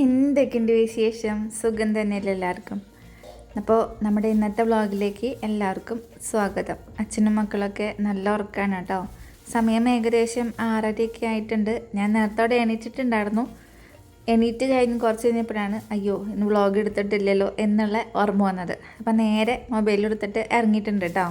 എന്തൊക്കെയുണ്ട് വിശേഷം? സുഖം തന്നെയല്ലേ എല്ലാവർക്കും? അപ്പോൾ നമ്മുടെ ഇന്നത്തെ വ്ളോഗിലേക്ക് എല്ലാവർക്കും സ്വാഗതം. അച്ഛനും മക്കളൊക്കെ നല്ല ഉറക്കമാണ് കേട്ടോ. സമയം ഏകദേശം 6:30 ആയിട്ടുണ്ട്. ഞാൻ നേരത്തോടെ എണീറ്റിട്ടുണ്ടായിരുന്നു. എണീറ്റ് കഴിഞ്ഞ് കുറച്ച് കഴിഞ്ഞപ്പോഴാണ് അയ്യോ ഇന്ന് വ്ളോഗ് എടുത്തിട്ടില്ലല്ലോ എന്നുള്ള ഓർമ്മ വന്നത്. അപ്പം നേരെ മൊബൈലെടുത്തിട്ട് ഇറങ്ങിയിട്ടുണ്ട് കേട്ടോ.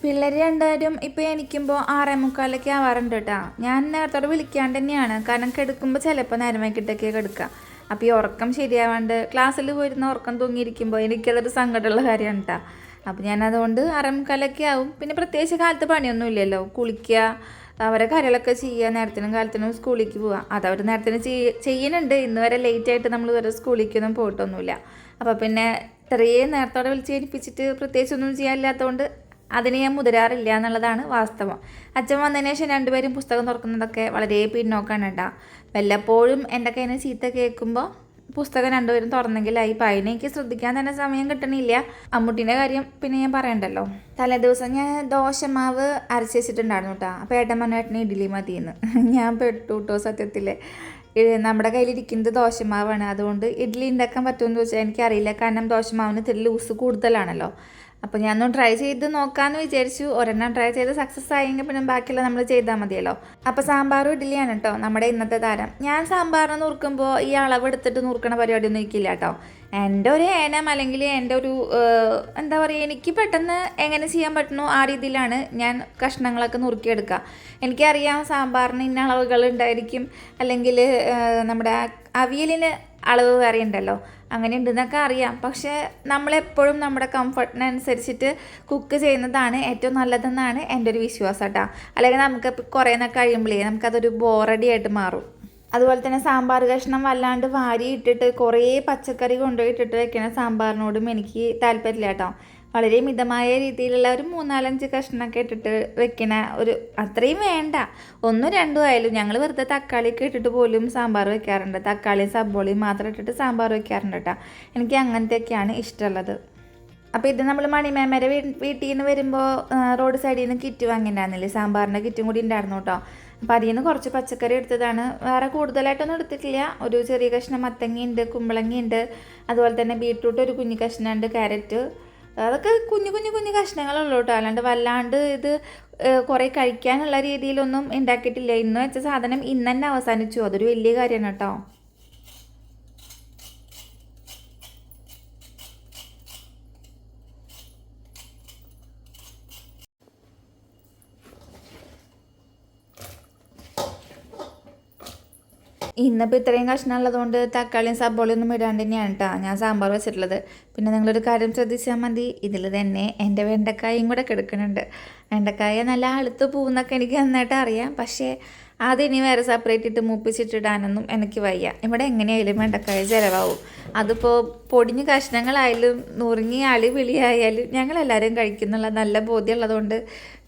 പിള്ളേർ രണ്ടുപേരും ഇപ്പോൾ എണീക്കുമ്പോൾ 6:45 ആവാറുണ്ട് കേട്ടോ. ഞാൻ നേരത്തോടെ വിളിക്കാണ്ട് തന്നെയാണ്, കാരണം കിടക്കുമ്പോൾ ചിലപ്പോൾ നേരം വൈകിട്ടൊക്കെ കിടക്കുക. അപ്പോൾ ഈ ഉറക്കം ശരിയാവാണ്ട് ക്ലാസ്സിൽ പോയിരുന്ന ഉറക്കം തൂങ്ങിയിരിക്കുമ്പോൾ എനിക്കതൊരു സങ്കടമുള്ള കാര്യമാണ് കേട്ടോ. അപ്പോൾ ഞാനതുകൊണ്ട് 6:45 ആവും. പിന്നെ പ്രത്യേകിച്ച് കാലത്ത് പണിയൊന്നും ഇല്ലല്ലോ, കുളിക്കുക, അവരെ കാര്യങ്ങളൊക്കെ ചെയ്യുക, നേരത്തിനും കാലത്തിനും സ്കൂളിലേക്ക് പോവുക. അതവർ നേരത്തിന് ചെയ്യുന്നുണ്ട്. ഇന്ന് വരെ ലേറ്റായിട്ട് നമ്മൾ ഇതുവരെ സ്കൂളിലേക്കൊന്നും പോയിട്ടൊന്നുമില്ല. അപ്പോൾ പിന്നെ ഇത്രയും നേരത്തോടെ വിളിച്ച് ഏൽപ്പിച്ചിട്ട് പ്രത്യേകിച്ചൊന്നും ചെയ്യാനില്ലാത്തതുകൊണ്ട് അതിന് ഞാൻ മുതിരാറില്ല എന്നുള്ളതാണ് വാസ്തവം. അച്ഛൻ വന്നതിന് ശേഷം രണ്ടുപേരും പുസ്തകം തുറക്കുന്നതൊക്കെ വളരെ പിന്നോക്കാണ് കേട്ടോ. വല്ലപ്പോഴും എൻ്റെ കയ്യിൽ നിന്ന് ചീത്ത കേൾക്കുമ്പോൾ പുസ്തകം രണ്ടുപേരും തുറന്നെങ്കിലായി. അതിനെ എനിക്ക് ശ്രദ്ധിക്കാൻ തന്നെ സമയം കിട്ടണില്ല. അമ്മൂട്ടീൻ്റെ കാര്യം പിന്നെ ഞാൻ പറയണ്ടല്ലോ. തലേദിവസം ഞാൻ ദോശമാവ് അരച്ച് വെച്ചിട്ടുണ്ടായിരുന്നു കേട്ടോ. അപ്പോൾ ഏട്ടൻ പറഞ്ഞേട്ടന് ഇഡ്ഡലി മതിയെന്ന്. ഞാൻ പെട്ടു കേട്ടോ. സത്യത്തിൽ നമ്മുടെ കയ്യിലിരിക്കുന്നത് ദോശമാവാണ്. അതുകൊണ്ട് ഇഡ്ഡലി ഉണ്ടാക്കാൻ പറ്റുമെന്ന് ചോദിച്ചാൽ എനിക്കറിയില്ല, കാരണം ദോശമാവിന് ഇത്തിരി ലൂസ് കൂടുതലാണല്ലോ. അപ്പോൾ ഞാനൊന്ന് ട്രൈ ചെയ്ത് നോക്കാമെന്ന് വിചാരിച്ചു. ഒരെണ്ണം ട്രൈ ചെയ്ത് സക്സസ് ആയെങ്കിൽ പിന്നെ ബാക്കിയുള്ള നമ്മൾ ചെയ്താൽ മതിയല്ലോ. അപ്പോൾ സാമ്പാറും ഇഡ്ഡലിയാണ് കേട്ടോ നമ്മുടെ ഇന്നത്തെ താരം. ഞാൻ സാമ്പാറിന് നുറുക്കുമ്പോൾ ഈ അളവ് എടുത്തിട്ട് നുറുക്കണ പരിപാടിയൊന്നും ഇരിക്കില്ല കേട്ടോ. എൻ്റെ ഒരു ഏനം അല്ലെങ്കിൽ എൻ്റെ ഒരു എന്താ പറയുക, എനിക്ക് പെട്ടെന്ന് എങ്ങനെ ചെയ്യാൻ പറ്റുന്നു ആ രീതിയിലാണ് ഞാൻ കഷ്ണങ്ങളൊക്കെ നുറുക്കിയെടുക്കുക. എനിക്കറിയാം സാമ്പാറിന് ഇന്ന അളവുകൾ ഉണ്ടായിരിക്കും, അല്ലെങ്കിൽ നമ്മുടെ അവിയലിന് അളവ് വേറെ ഉണ്ടല്ലോ, അങ്ങനെ ഉണ്ടെന്നൊക്കെ അറിയാം. പക്ഷേ നമ്മളെപ്പോഴും നമ്മുടെ കംഫർട്ടിനനുസരിച്ചിട്ട് കുക്ക് ചെയ്യുന്നതാണ് ഏറ്റവും നല്ലതെന്നാണ് എൻ്റെ ഒരു വിശ്വാസം കേട്ടോ. അല്ലെങ്കിൽ നമുക്ക് കുറേ നേരം കഴിയുമ്പോഴേ നമുക്കതൊരു ബോറടി ആയിട്ട് മാറും. അതുപോലെ തന്നെ സാമ്പാർ കഷ്ണം വല്ലാണ്ട് വാരി ഇട്ടിട്ട് കുറേ പച്ചക്കറി കൊണ്ടുപോയി ഇട്ടിട്ട് വെക്കണ സാമ്പാറിനോടും എനിക്ക് താല്പര്യമില്ല കേട്ടോ. വളരെ മിതമായ രീതിയിലുള്ള ഒരു 3-4-5 കഷ്ണമൊക്കെ ഇട്ടിട്ട് വെക്കണ ഒരു അത്രയും വേണ്ട, 1-2 ആയാലും. ഞങ്ങൾ വെറുതെ തക്കാളിയൊക്കെ ഇട്ടിട്ട് പോലും സാമ്പാർ വെക്കാറുണ്ട്. തക്കാളിയും സബോളയും മാത്രം ഇട്ടിട്ട് സാമ്പാർ വെക്കാറുണ്ട് കേട്ടോ. എനിക്ക് അങ്ങനത്തെയൊക്കെയാണ് ഇഷ്ടമുള്ളത്. അപ്പോൾ ഇത് നമ്മൾ മണിമേമരെ വീട്ടിൽ നിന്ന് വരുമ്പോൾ റോഡ് സൈഡിൽ നിന്ന് കിറ്റ് വാങ്ങിയിട്ടുണ്ടായിരുന്നില്ലേ, സാമ്പാറിൻ്റെ കിറ്റും കൂടി ഉണ്ടായിരുന്നു കേട്ടോ. അപ്പോൾ അതിൽ നിന്ന് കുറച്ച് പച്ചക്കറി എടുത്തതാണ്. വേറെ കൂടുതലായിട്ടൊന്നും എടുത്തിട്ടില്ല. ഒരു ചെറിയ കഷ്ണം മത്തങ്ങയുണ്ട്, കുമ്പളങ്ങയുണ്ട്, അതുപോലെ തന്നെ ബീട്രൂട്ട് ഒരു കുഞ്ഞു കഷ്ണമുണ്ട്, ക്യാരറ്റ്, അതൊക്കെ കുഞ്ഞു കുഞ്ഞു കുഞ്ഞു കഷ്ണങ്ങളുള്ളൂ കേട്ടോ. അല്ലാണ്ട് വല്ലാണ്ട് ഇത് കുറേ കഴിക്കാനുള്ള രീതിയിലൊന്നും ഉണ്ടാക്കിയിട്ടില്ല. ഇന്ന് വെച്ച സാധനം ഇന്ന് തന്നെ അവസാനിച്ചു. അതൊരു വലിയ കാര്യമാണ് കേട്ടോ. ഇന്നിപ്പോൾ ഇത്രയും കഷ്ണം ഉള്ളതുകൊണ്ട് തക്കാളിയും സബോളയൊന്നും ഇടാണ്ട് തന്നെയാണ് കേട്ടോ ഞാൻ സാമ്പാർ വെച്ചിട്ടുള്ളത്. പിന്നെ നിങ്ങളൊരു കാര്യം ശ്രദ്ധിച്ചാൽ മതി, ഇതിൽ തന്നെ എൻ്റെ വെണ്ടക്കായും കൂടെ കിടക്കുന്നുണ്ട്. വെണ്ടക്കായ നല്ല അളുത്ത് പോകുന്നൊക്കെ എനിക്ക് നന്നായിട്ട് അറിയാം. പക്ഷേ അതിനി വേറെ സെപ്പറേറ്റ് ഇട്ട് മൂപ്പിച്ചിട്ടിടാനൊന്നും എനിക്ക് വയ്യ. ഇവിടെ എങ്ങനെയായാലും വെണ്ടക്കായ ചിലവാകും. അതിപ്പോൾ പൊടിഞ്ഞ് കഷ്ണങ്ങളായാലും നുറുങ്ങി അളിവിളിയായാലും ഞങ്ങളെല്ലാവരും കഴിക്കുന്നുള്ള നല്ല ബോധ്യമുള്ളതുകൊണ്ട്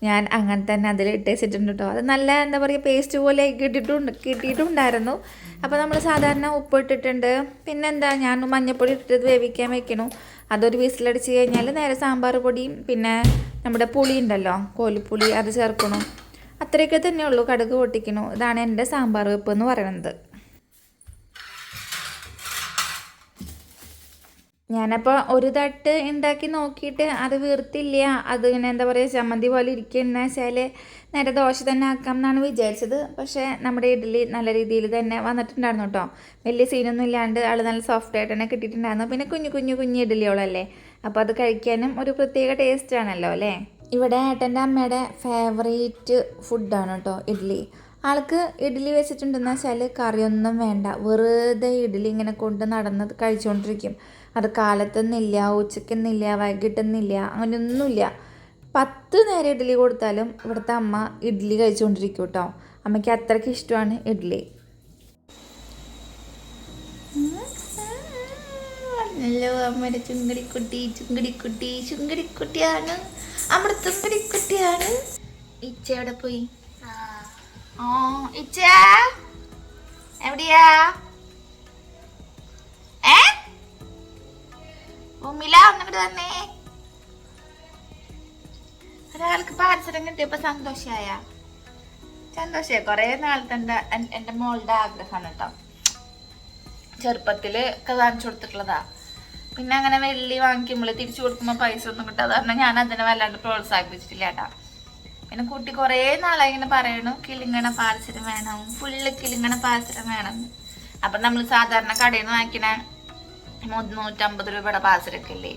ഞാൻ അങ്ങനെ തന്നെ അതിൽ ഇട്ടേച്ചിട്ടുണ്ട് കേട്ടോ. അത് നല്ല എന്താ പറയുക പേസ്റ്റ് പോലെ കിട്ടിയിട്ടുണ്ടായിരുന്നു. അപ്പോൾ നമ്മൾ സാധാരണ ഉപ്പ് ഇട്ടിട്ടുണ്ട്. പിന്നെന്താ, ഞാൻ മഞ്ഞൾപ്പൊടി ഇട്ടിട്ട് വേവിക്കാൻ വെക്കണു. അതൊരു വിസിലടിച്ച് കഴിഞ്ഞാൽ നേരെ സാമ്പാർ പൊടിയും പിന്നെ നമ്മുടെ പുളി ഉണ്ടല്ലോ, കോലിപ്പുളി, അത് ചേർക്കണം. അത്രയൊക്കെ തന്നെയുള്ളൂ. കടുക് പൊട്ടിക്കണു. ഇതാണ് എൻ്റെ സാമ്പാർ വെപ്പ് എന്ന് പറയുന്നത്. ഞാനപ്പോൾ ഒരു തട്ട് ഉണ്ടാക്കി നോക്കിയിട്ട് അത് വീർത്തില്ല, അത് ഇങ്ങനെ എന്താ പറയുക ചമ്മന്തി പോലെ ഇരിക്കുന്ന വെച്ചാൽ നേരെ ദോശ തന്നെ ആക്കാം എന്നാണ് വിചാരിച്ചത്. പക്ഷേ നമ്മുടെ ഇഡ്ഡലി നല്ല രീതിയിൽ തന്നെ വന്നിട്ടുണ്ടായിരുന്നു കേട്ടോ. വലിയ സീനൊന്നും ഇല്ലാണ്ട് ആൾ നല്ല സോഫ്റ്റ് ആയിട്ട് തന്നെ കിട്ടിയിട്ടുണ്ടായിരുന്നു. പിന്നെ കുഞ്ഞു കുഞ്ഞു കുഞ്ഞു ഇഡ്ഡലിയോളല്ലേ, അപ്പോൾ അത് കഴിക്കാനും ഒരു പ്രത്യേക ടേസ്റ്റ് ആണല്ലോ അല്ലേ. ഇവിടെ ഏട്ടൻ്റെ അമ്മയുടെ ഫേവറേറ്റ് ഫുഡാണ് കേട്ടോ ഇഡ്ഡലി. ആൾക്ക് ഇഡ്ഡലി വെച്ചിട്ടുണ്ടെന്ന് വെച്ചാൽ കറിയൊന്നും വേണ്ട, വെറുതെ ഇഡ്ഡലി ഇങ്ങനെ കൊണ്ട് നടന്ന് കഴിച്ചുകൊണ്ടിരിക്കും. അത് കാലത്തൊന്നുമില്ല, ഉച്ചക്കെന്നില്ല, വൈകിട്ടെന്നില്ല, അങ്ങനെയൊന്നുമില്ല. 10 നേരം ഇഡ്ഡലി കൊടുത്താലും ഇവിടുത്തെ അമ്മ ഇഡ്ഡലി കഴിച്ചുകൊണ്ടിരിക്കും കേട്ടോ. അമ്മയ്ക്ക് അത്രയ്ക്ക് ഇഷ്ടമാണ് ഇഡ്ഡലി. ഹലോ അമ്മയുടെ ചുങ്കടിക്കുട്ടിയാണ്, നമ്മുടെ ചുങ്കടിക്കുട്ടിയാണ്. ഇച്ച എവിടെ പോയി? ഇച്ച എവിടെയാ? ഭൂമിയില ഒന്നിട്ട് തന്നെ ഒരാൾക്ക് പാർസലം കിട്ടിയപ്പോ സന്തോഷായ കൊറേ നാളത്തെ എൻ്റെ മോളുടെ ആഗ്രഹമാണ് കേട്ടോ. ചെറുപ്പത്തിൽ ഒക്കെ കാണിച്ചു കൊടുത്തിട്ടുള്ളതാ. പിന്നെ അങ്ങനെ വെള്ളി വാങ്ങിക്കുമ്പോൾ തിരിച്ചു കൊടുക്കുമ്പോൾ പൈസ ഒന്നും കിട്ടാതെ കാരണം ഞാൻ അതിനെ വല്ലാണ്ട് പ്രോത്സാഹിപ്പിച്ചിട്ടില്ല കേട്ടാ. പിന്നെ കുട്ടി കുറേ നാളായി ഇങ്ങനെ പറയണു കിളിങ്ങണ പാദസരം വേണം, ഫുള്ള് കിളിങ്ങണ പാദസരം വേണം. അപ്പം നമ്മൾ സാധാരണ കടയിൽ നിന്ന് വാങ്ങിക്കണ 150 രൂപയുടെ പാദസരമൊക്കെ ഇല്ലേ,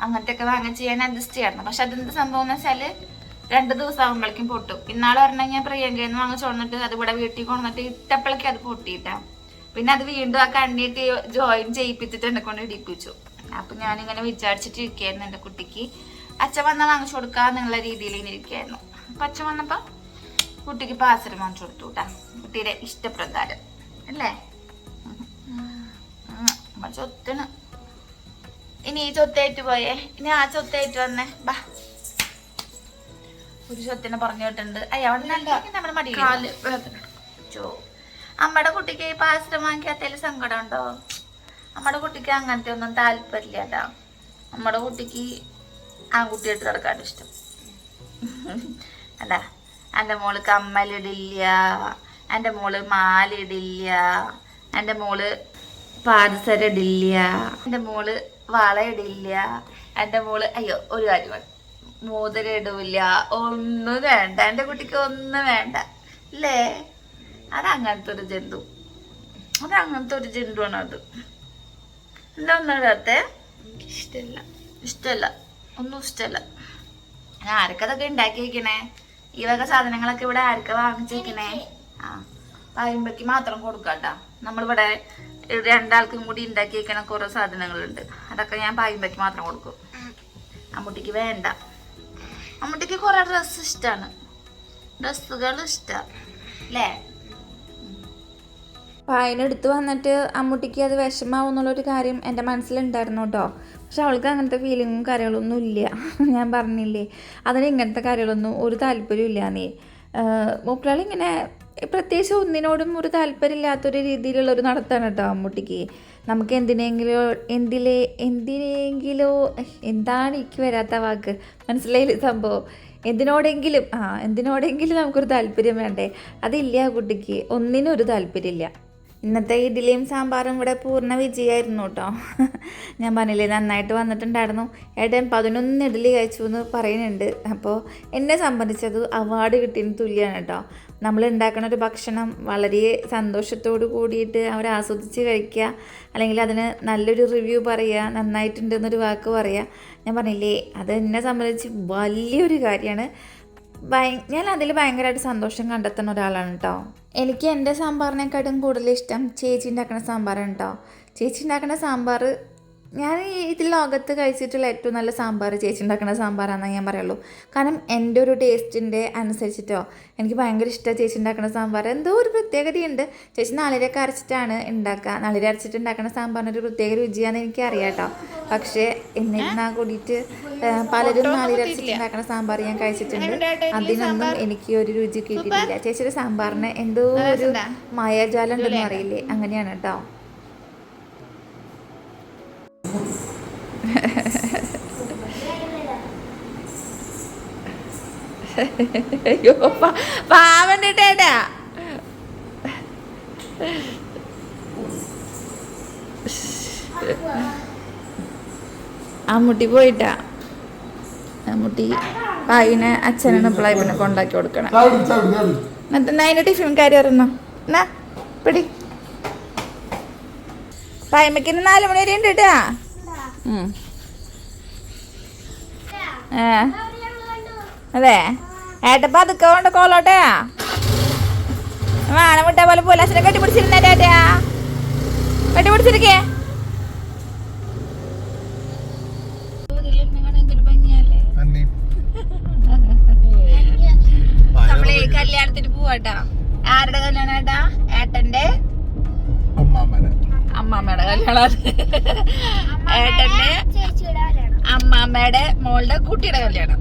അങ്ങനത്തെ ഒക്കെ വാങ്ങിച്ച് ഞാൻ അഡ്ജസ്റ്റ് ചെയ്യണം. പക്ഷെ അതെന്ത് സംഭവം എന്ന് വെച്ചാൽ 2 ദിവസം ആകുമ്പോഴേക്കും പൊട്ടും. ഇന്നാൾ പറഞ്ഞാൽ ഞാൻ പ്രിയങ്കയിൽ നിന്ന് വാങ്ങിച്ചു കൊണ്ടിട്ട് അത് ഇവിടെ വീട്ടിൽ കൊണ്ടുവന്നിട്ട് ഇട്ടപ്പോഴേക്കും അത് പൊട്ടിയിട്ടാ. പിന്നെ അത് വീണ്ടും ആ കണ്ണിയിട്ട് ജോയിൻ ചെയ്യിപ്പിച്ചിട്ട് എന്നെ കൊണ്ട് ഇടിപ്പിച്ചു. അപ്പം ഞാനിങ്ങനെ വിചാരിച്ചിട്ടിരിക്കുകയായിരുന്നു എൻ്റെ കുട്ടിക്ക് അച്ഛൻ വന്നാൽ വാങ്ങിച്ചു കൊടുക്കാന്നുള്ള രീതിയിൽ ഇങ്ങനെ ഇരിക്കുകയായിരുന്നു. അപ്പം അച്ഛൻ വന്നപ്പോൾ കുട്ടിക്ക് പാദസരം വാങ്ങിച്ചു കൊടുത്തു കേട്ടാ, കുട്ടിയുടെ ഇഷ്ടപ്രകാരം അല്ലേ. ചൊത്തിന് ഇനി ഈ ചൊത്തായിട്ട് പോയേ, ഇനി ആ ചൊത്തായിട്ട് വന്നേ. ബാ, ഒരു ചൊത്തിനെ പറഞ്ഞു കേട്ടുണ്ട്. നമ്മുടെ മടി ചോ. അമ്മയുടെ കുട്ടിക്ക് ഈ പാദസരം വാങ്ങിക്കാത്തതിൽ സങ്കടം ഉണ്ടോ? നമ്മുടെ കുട്ടിക്ക് അങ്ങനത്തെ ഒന്നും താല്പര്യമില്ല കേട്ടോ. നമ്മുടെ കുട്ടിക്ക് ആൺകുട്ടിയായിട്ട് നടക്കാൻ ഇഷ്ടം അല്ല. എൻ്റെ മോള് കമ്മലിടില്ല, എൻ്റെ മോള് മാലിടില്ല, എൻ്റെ മോള് പാദസരം ഇടില്ല, എൻ്റെ മോള് വളയിടില്ല, എൻ്റെ മോള് അയ്യോ ഒരു കാര്യമാണ് മോതിരം ഇടില്ല, ഒന്നും വേണ്ട. എൻ്റെ കുട്ടിക്ക് ഒന്നും വേണ്ട അല്ലേ. അതങ്ങനത്തെ ഒരു ജന്തു, അതങ്ങനത്തെ ഒരു ജന്തുവാണ് അത്. എന്താ ഒന്നും ഇടാത്തെ? ഇഷ്ടമല്ല ഒന്നും ഇഷ്ടമല്ല. ഞാൻ ആർക്കതൊക്കെ ഉണ്ടാക്കി വെക്കണേ? ഈ വക സാധനങ്ങളൊക്കെ ഇവിടെ ആർക്ക വാങ്ങിച്ചു വെക്കണേ? ആ, പായുമ്പയ്ക്ക് മാത്രം കൊടുക്കാട്ടാ. നമ്മളിവിടെ 2 ആൾക്കും കൂടി ഉണ്ടാക്കി വെക്കണ കുറേ സാധനങ്ങളുണ്ട്. അതൊക്കെ ഞാൻ പായുമ്പയ്ക്ക് മാത്രം കൊടുക്കും. അമ്മൂട്ടിക്ക് വേണ്ട. അമ്മൂട്ടിക്ക് കുറേ ഡ്രസ്സ് ഇഷ്ടമാണ്, ഡ്രസ്സുകൾ ഇഷ്ടമാണ് അല്ലേ. പായനെടുത്ത് വന്നിട്ട് അമ്മൂട്ടിക്ക് അത് വിഷമാവും എന്നുള്ളൊരു കാര്യം എൻ്റെ മനസ്സിലുണ്ടായിരുന്നു കേട്ടോ. പക്ഷെ അവൾക്ക് അങ്ങനത്തെ ഫീലിങ്ങും കാര്യങ്ങളൊന്നും ഇല്ല. ഞാൻ പറഞ്ഞില്ലേ, അതിന് ഇങ്ങനത്തെ കാര്യങ്ങളൊന്നും ഒരു താല്പര്യം ഇല്ല. മൂപ്പരാളിങ്ങനെ പ്രത്യേകിച്ച് ഒന്നിനോടും ഒരു താല്പര്യമില്ലാത്തൊരു രീതിയിലുള്ളൊരു നടത്താണ് കേട്ടോ അമ്മൂട്ടിക്ക്. നമുക്ക് എന്തിനെങ്കിലോ എന്താണ് എനിക്ക് വരാത്ത വാക്ക്, മനസ്സിലായില്ല സംഭവം. എന്തിനോടെങ്കിലും നമുക്കൊരു താല്പര്യം വേണ്ടേ? അതില്ല കുട്ടിക്ക്, ഒന്നിനും ഒരു താല്പര്യമില്ല. ഇന്നത്തെ ഇഡ്ഡലിയും സാമ്പാറും ഇവിടെ പൂർണ്ണ വിജയമായിരുന്നു കേട്ടോ. ഞാൻ പറഞ്ഞില്ലേ നന്നായിട്ട് വന്നിട്ടുണ്ടായിരുന്നു. ഏട്ടൻ 11 ഇഡ്ഡലി കഴിച്ചു എന്ന് പറയുന്നുണ്ട്. അപ്പോൾ എന്നെ സംബന്ധിച്ചത് അവാർഡ് കിട്ടിയതിന് തുല്യമാണ് കേട്ടോ. നമ്മൾ ഉണ്ടാക്കുന്ന ഒരു ഭക്ഷണം വളരെ സന്തോഷത്തോട് കൂടിയിട്ട് അവർ ആസ്വദിച്ച് കഴിക്കുക, അല്ലെങ്കിൽ അതിന് നല്ലൊരു റിവ്യൂ പറയുക, നന്നായിട്ടുണ്ടെന്നൊരു വാക്ക് പറയുക. ഞാൻ പറഞ്ഞില്ലേ, അത് എന്നെ സംബന്ധിച്ച് വലിയൊരു കാര്യമാണ്. ഞാൻ അതിൽ ഭയങ്കരമായിട്ട് സന്തോഷം കണ്ടെത്തുന്ന ഒരാളാണ് കേട്ടോ. എനിക്ക് എൻ്റെ സാമ്പാറിനെക്കാട്ടും കൂടുതൽ ഇഷ്ടം ചേച്ചി ഉണ്ടാക്കുന്ന സാമ്പാറാണ് കേട്ടോ. ചേച്ചി ഉണ്ടാക്കുന്ന സാമ്പാർ ഞാൻ ഇതിൽ ലോകത്ത് കഴിച്ചിട്ടുള്ള ഏറ്റവും നല്ല സാമ്പാർ ചേച്ചി ഉണ്ടാക്കുന്ന സാമ്പാറാണെന്ന് ഞാൻ പറയുള്ളൂ. കാരണം എൻ്റെ ഒരു ടേസ്റ്റിൻ്റെ അനുസരിച്ചിട്ടോ എനിക്ക് ഭയങ്കര ഇഷ്ടമാണ് ചേച്ചി ഉണ്ടാക്കുന്ന സാമ്പാർ. എന്തോ ഒരു പ്രത്യേകതയുണ്ട്. ചേച്ചി നാളികേരമൊക്കെ അരച്ചിട്ടാണ് ഉണ്ടാക്കുക. നാളികേരം അരച്ചിട്ട് ഉണ്ടാക്കുന്ന സാമ്പാറിനൊരു പ്രത്യേക രുചിയാണെന്ന് എനിക്കറിയാം കേട്ടോ. പക്ഷേ എന്നിരുന്നാൽ കൂടിയിട്ട് പലരും നാളികേരം അരച്ചിട്ട് ഉണ്ടാക്കുന്ന സാമ്പാർ ഞാൻ കഴിച്ചിട്ടുണ്ട്. അതിനൊന്നും എനിക്ക് ഒരു രുചി കിട്ടിയിട്ടില്ല. ചേച്ചിയുടെ സാമ്പാറിന് എന്തോ ഒരു മായാജാലം ഉണ്ടെന്ന് അറിയില്ലേ, അങ്ങനെയാണ് കേട്ടോ. അയ്യോ പാവണ്ടിട്ടേട്ടാ. അമ്മൂട്ടി പോയിട്ടാ. അമ്മൂട്ടി പായിനെ അച്ഛനാണ് ഇപ്പോഴായി പിന്നെ കൊണ്ടാക്കി കൊടുക്കണം. എന്നിട്ട് അതിൻ്റെ ടിഫിൻ കാര്യം അറിയുന്നോ? എന്നാ പിടി. പായ്മയ്ക്ക് 4 മണി വരെ ഉണ്ട് കേട്ടാ. അതെ ഏട്ടപ്പ അതൊക്കെ കൊണ്ട് കോലോട്ടെ വേണം വിട്ട പോലെ പോലെ അച്ഛനെ കെട്ടിപ്പിടിച്ചിരുന്നേട്ടാ. കെട്ടിപ്പിടിച്ചിരിക്കേ. നമ്മള് കല്യാണത്തിന് പോവാട്ടാ. ആരുടെ കല്യാണം ഏട്ടാ? ഏട്ടന്റെ അമ്മാമ്മയുടെ കല്യാണം. ഏട്ടന്റെ അമ്മാമ്മയുടെ മോളുടെ കുട്ടിയുടെ കല്യാണം.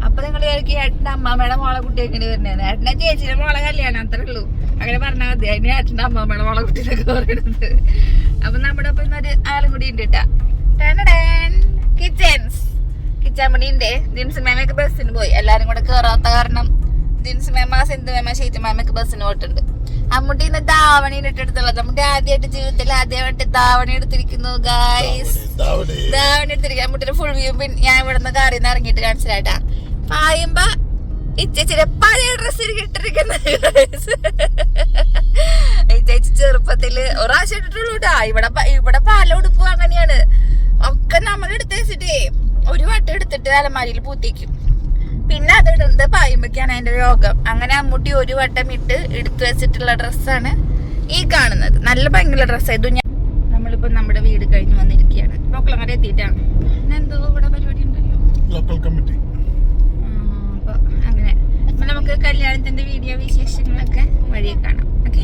അപ്പൊ നിങ്ങൾ വിചാരിക്കും ഏട്ടന്റെ അമ്മാമ്മയുടെ മോളെ കുട്ടി എങ്ങനെ വരുന്നതാണ്? ഏട്ടന്റെ ചേച്ചിയുടെ മോളെ കല്യാണം, അത്രേ ഉള്ളൂ. അങ്ങനെ പറഞ്ഞാൽ മതി. അതിന് ഏട്ടന്റെ അമ്മാമ്മയുടെ മോളെ കുട്ടിയിലൊക്കെ പറയുന്നത്. അപ്പൊ നമ്മുടെ ഒപ്പം ഇന്നൊരു ആളും കൂടി ഉണ്ട് കേട്ടാ. കിച്ചൺ മണിന്റെ ജിൻസ് മാമയൊക്കെ ബസ്സിന് പോയി. എല്ലാരും കൂടെ കേറാത്ത കാരണം ജിൻസ് മേമ, സിന്ധു മേമ, ഷീജ മേമക്ക് ബസ്സിന് പോയിട്ടുണ്ട്. അമ്മൂട്ടി ഇന്ന് ധാവണി ഇട്ടെടുത്തുള്ളത്. നമ്മുടെ ആദ്യമായിട്ട് ജീവിതത്തിൽ ആദ്യമായിട്ട് ധാവണി എടുത്തിരിക്കുന്നു ഗായ്സ്. ധാവണി എടുത്തിരിക്കുക. അമ്മൂട്ടിന്റെ ഫുൾ വ്യൂ ഞാൻ ഇവിടെ നിന്ന് കാറിൽ നിന്ന് ഇറങ്ങിയിട്ട് കാണിച്ചിട്ടാ. പായുമ്പോ ഇച്ചിരി പഴയ ഡ്രസ് ഇട്ടിരിക്കുന്നത്. ചേച്ചി ചെറുപ്പത്തില് ഒരാഴ്ച ഇട്ടിട്ടുള്ളൂട്ടാ. ഇവിടെ പല ഉടുപ്പും അങ്ങനെയാണ്. ഒക്കെ നമ്മൾ എടുത്ത് വെച്ചിട്ടേ ഒരു വട്ടം എടുത്തിട്ട് അലമാരിയിൽ പൂത്തിക്കും. പിന്നെ അത് ഇടുന്നത് പായുമ്പൊക്കെയാണ് അതിന്റെ രോഗം. അങ്ങനെ അമ്മൂട്ടി ഒരു വട്ടം ഇട്ട് എടുത്തു വെച്ചിട്ടുള്ള ഡ്രസ്സാണ് ഈ കാണുന്നത്. നല്ല ഭയങ്കര ഡ്രസ്സായിരുന്നു. നമ്മളിപ്പോ നമ്മുടെ വീട് കഴിഞ്ഞ് വന്നിരിക്കുകയാണ്. മക്കളങ്ങനെ എത്തിയിട്ടാണ്. എന്തോ ഇവിടെ പരിപാടി ഉണ്ടല്ലോ, ലോക്കൽ കമ്മിറ്റി. അപ്പൊ അങ്ങനെ അപ്പൊ നമുക്ക് കല്യാണത്തിന്റെ വീഡിയോ വിശേഷങ്ങളൊക്കെ വഴിയെ കാണാം. ഓക്കെ.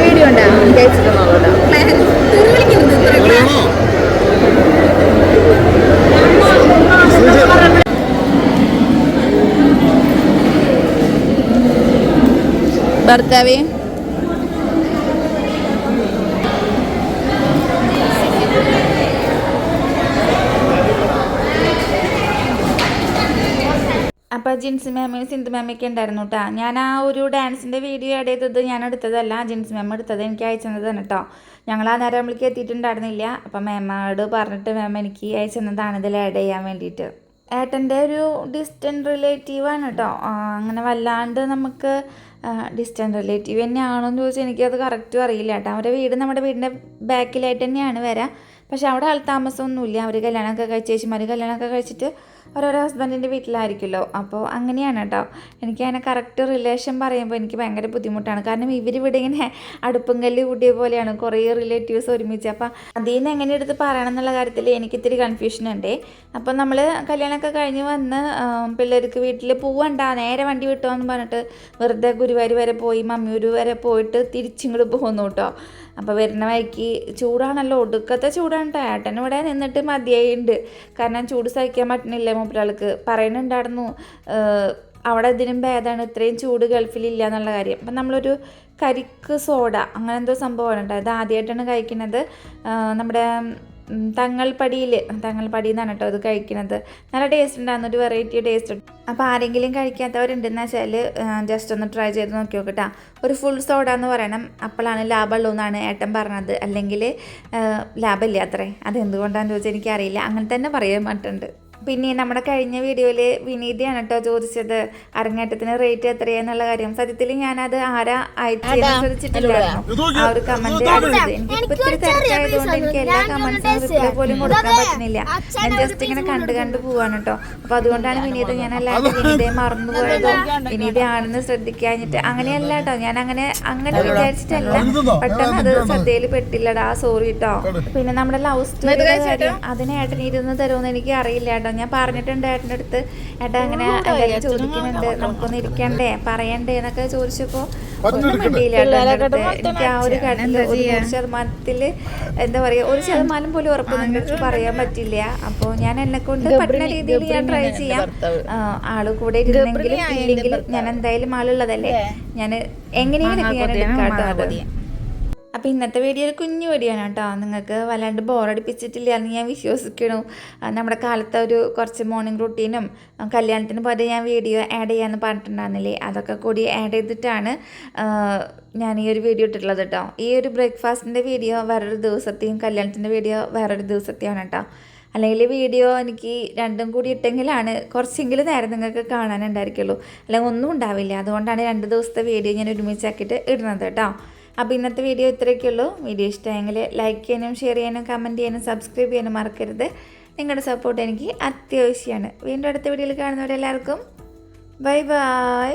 വീഡിയോ ഉണ്ടാ ഭർത്താവേ. അപ്പോൾ ജിൻസ് മാമയും സിന്ധു മാമയൊക്കെ ഉണ്ടായിരുന്നു കേട്ടോ. ഞാൻ ആ ഒരു ഡാൻസിൻ്റെ വീഡിയോ ആഡ് ചെയ്തത് ഞാൻ എടുത്തതല്ല, ജിൻസ് മാമ എടുത്തത് എനിക്ക് അയച്ചതാണ് കേട്ടോ. ഞങ്ങൾ ആ നേരം നമ്മൾക്ക് എത്തിയിട്ടുണ്ടായിരുന്നില്ല. അപ്പം മേമയോട് പറഞ്ഞിട്ട് മേമ എനിക്ക് അയച്ചതാണ് ഇതിൽ ആഡ് ചെയ്യാൻ വേണ്ടിയിട്ട്. ഏട്ടൻ്റെ ഒരു ഡിസ്റ്റൻറ്റ് റിലേറ്റീവാണ് കേട്ടോ. അങ്ങനെ വല്ലാണ്ട് നമുക്ക് ഡിസ്റ്റൻറ്റ് റിലേറ്റീവ് തന്നെയാണോ എന്ന് ചോദിച്ചാൽ എനിക്കത് കറക്റ്റും അറിയില്ല കേട്ടോ. അവരുടെ വീട് നമ്മുടെ വീടിൻ്റെ ബാക്കിലായിട്ട് തന്നെയാണ് വരാം. പക്ഷെ അവിടെ ആൾ താമസമൊന്നുമില്ല. അവർ കല്യാണമൊക്കെ കഴിച്ച ചേച്ചിമാർ കല്യാണമൊക്കെ കഴിച്ചിട്ട് ഓരോരോ ഹസ്ബൻഡിൻ്റെ വീട്ടിലായിരിക്കുമല്ലോ. അപ്പോൾ അങ്ങനെയാണ് കേട്ടോ. എനിക്ക് അതിനെ കറക്റ്റ് റിലേഷൻ പറയുമ്പോൾ എനിക്ക് ഭയങ്കര ബുദ്ധിമുട്ടാണ്. കാരണം ഇവരിവിടെ ഇങ്ങനെ അടുപ്പും കല്ല് കൂട്ടിയ പോലെയാണ് കുറേ റിലേറ്റീവ്സ് ഒരുമിച്ച്. അപ്പം അതിൽ നിന്ന് എങ്ങനെ എടുത്ത് പറയണം എന്നുള്ള കാര്യത്തിൽ എനിക്കിത്തിരി കൺഫ്യൂഷൻ ഉണ്ട്. അപ്പം നമ്മൾ കല്യാണമൊക്കെ കഴിഞ്ഞ് വന്ന് പിള്ളേർക്ക് വീട്ടിൽ പോവണ്ട, നേരെ വണ്ടി വിട്ടോ എന്ന് പറഞ്ഞിട്ട് വെറുതെ ഗുരുവായൂർ വരെ പോയി മമ്മിയൂർ വരെ പോയിട്ട് തിരിച്ചിങ്ങോട്ട് പോകുന്നു കേട്ടോ. അപ്പോൾ വരുന്ന വഴിക്ക് ചൂടാണല്ലോ, ഒടുക്കത്തെ ചൂടാണ് കേട്ടോ. ഏട്ടനിവിടെ നിന്നിട്ട് മതിയായിട്ടുണ്ട്. കാരണം ചൂട് സഹിക്കാൻ പറ്റുന്നില്ല. മൂപ്പരാൾക്ക് പറയുന്നുണ്ടായിരുന്നു അവിടെ ഇതിനും ഭേദമാണ്, ഇത്രയും ചൂട് ഗൾഫിലില്ല എന്നുള്ള കാര്യം. അപ്പം നമ്മളൊരു കരിക്ക് സോഡ അങ്ങനെ എന്തോ സംഭവമാണ് കേട്ടോ. ഇത് ആദ്യമായിട്ടാണ് കഴിക്കുന്നത്. നമ്മുടെ തങ്ങൾപ്പടിയിൽ നിന്നാണ് കേട്ടോ ഇത് കഴിക്കുന്നത്. നല്ല ടേസ്റ്റ് ഉണ്ടായിരുന്നു, ഒരു വെറൈറ്റി ടേസ്റ്റ്. അപ്പോൾ ആരെങ്കിലും കഴിക്കാത്തവരുണ്ടെന്ന് വെച്ചാൽ ജസ്റ്റ് ഒന്ന് ട്രൈ ചെയ്ത് നോക്കി നോക്കട്ടാ. ഒരു ഫുൾ സോഡ എന്ന് പറയണം, അപ്പോഴാണ് ലാഭമുള്ളൂ എന്നാണ് ഏട്ടൻ പറഞ്ഞത്. അല്ലെങ്കിൽ ലാഭമില്ല അത്രേ. അതെന്തുകൊണ്ടാണെന്ന് ചോദിച്ചാൽ എനിക്കറിയില്ല, അങ്ങനെ തന്നെ പറയാൻ പറ്റുന്നുണ്ട്. പിന്നെ നമ്മുടെ കഴിഞ്ഞ വീഡിയോയിൽ വിനീതിയാണ് കേട്ടോ ചോദിച്ചത് അരങ്ങേറ്റത്തിന് റേറ്റ് എത്രയാന്നുള്ള കാര്യം. സത്യത്തിൽ ഞാനത് ആരാ അയച്ചു ശ്രദ്ധിച്ചിട്ടില്ലായിരുന്നു. ആ ഒരു കമന്റ് അയച്ചത് എനിക്കിപ്പോൾ ഇത്തിരി തിരക്കായതുകൊണ്ട് എനിക്ക് എല്ലാ കമന്റ്സും റിപ്ലൈ പോലും കൊടുക്കാൻ പറ്റുന്നില്ല. ഞാൻ ജസ്റ്റ് ഇങ്ങനെ കണ്ടു പോവാണ് കേട്ടോ. അപ്പോൾ അതുകൊണ്ടാണ് വിനീത ഞാൻ അല്ലാതെ വിനീതയെ മറന്നു പോയതോ വിനീതയാണെന്ന് ശ്രദ്ധിക്കാഞ്ഞിട്ട് അങ്ങനെയല്ല കേട്ടോ. ഞാൻ അങ്ങനെ വിചാരിച്ചിട്ടല്ല, പെട്ടെന്ന് അത് ശ്രദ്ധയിൽ പെട്ടില്ലടാ, സോറി കേട്ടോ. പിന്നെ നമ്മുടെ ലവ് സ്റ്റോറിയുടെ കാര്യം അതിന് ഏട്ടൻ ഇരുന്ന് തരുമെന്ന് എനിക്ക് അറിയില്ല കേട്ടോ. ഞാൻ പറഞ്ഞിട്ടുണ്ട് ഏട്ടൻ്റെ അടുത്ത്, ഏട്ടാ അങ്ങനെ എല്ലാവരും ചോദിക്കുന്നുണ്ട് നമുക്കൊന്ന് ഇരിക്കണ്ടേ പറയണ്ടേ എന്നൊക്കെ ചോദിച്ചപ്പോൾ ഒന്നും വേണ്ടിയില്ല ഏട്ടൻ്റെ അടുത്ത്. എനിക്ക് ആ ഒരു കാര്യത്തിൽ 100% എന്താ പറയുക 1% പോലും ഉറപ്പ് നിങ്ങൾക്ക് പറയാൻ പറ്റില്ല. അപ്പോൾ ഞാൻ എന്നെ കൊണ്ട് പറ്റുന്ന രീതിയിൽ ഞാൻ ട്രൈ ചെയ്യാം. ആള് കൂടെ ഇരുന്നെങ്കിലും ഇല്ലെങ്കിലും ഞാൻ എന്തായാലും ആളുള്ളതല്ലേ, ഞാൻ എങ്ങനെയെങ്കിലും ഞാൻ എടുക്കാട്ടോ അത്. അപ്പോൾ ഇന്നത്തെ വീഡിയോ ഒരു കുഞ്ഞു വീഡിയോ ആണ് കേട്ടോ. നിങ്ങൾക്ക് വല്ലാണ്ട് ബോറടിപ്പിച്ചിട്ടില്ല എന്ന് ഞാൻ വിശ്വസിക്കണു. നമ്മുടെ കാലത്തെ ഒരു കുറച്ച് മോർണിംഗ് റൂട്ടീനും കല്യാണത്തിന് പോലെ ഞാൻ വീഡിയോ ആഡ് ചെയ്യാമെന്ന് പറഞ്ഞിട്ടുണ്ടായിരുന്നില്ലേ, അതൊക്കെ കൂടി ആഡ് ചെയ്തിട്ടാണ് ഞാൻ ഈ ഒരു വീഡിയോ ഇട്ടിട്ടുള്ളത് കേട്ടോ. ഈ ഒരു ബ്രേക്ക്ഫാസ്റ്റിൻ്റെ വീഡിയോ വേറൊരു ദിവസത്തെയും കല്യാണത്തിൻ്റെ വീഡിയോ വേറൊരു ദിവസത്തെയാണ് കേട്ടോ. അല്ലെങ്കിൽ വീഡിയോ എനിക്ക് രണ്ടും കൂടി ഇട്ടെങ്കിലാണ് കുറച്ചെങ്കിലും നേരം നിങ്ങൾക്ക് കാണാനുണ്ടായിരിക്കുള്ളൂ, അല്ലെങ്കിൽ ഒന്നും ഉണ്ടാവില്ല. അതുകൊണ്ടാണ് 2 ദിവസത്തെ വീഡിയോ ഞാൻ ഒരുമിച്ചാക്കിയിട്ട് ഇടുന്നത് കേട്ടോ. അപ്പോൾ ഇന്നത്തെ വീഡിയോ ഇത്രയൊക്കെയുള്ളൂ. വീഡിയോ ഇഷ്ടമായെങ്കിൽ ലൈക്ക് ചെയ്യാനും ഷെയർ ചെയ്യാനും കമൻറ്റ് ചെയ്യാനും സബ്സ്ക്രൈബ് ചെയ്യാനും മറക്കരുത്. നിങ്ങളുടെ സപ്പോർട്ട് എനിക്ക് അത്യാവശ്യമാണ്. വീണ്ടും അടുത്ത വീഡിയോയിൽ കാണുന്നവരെല്ലാവർക്കും ബൈ ബൈ.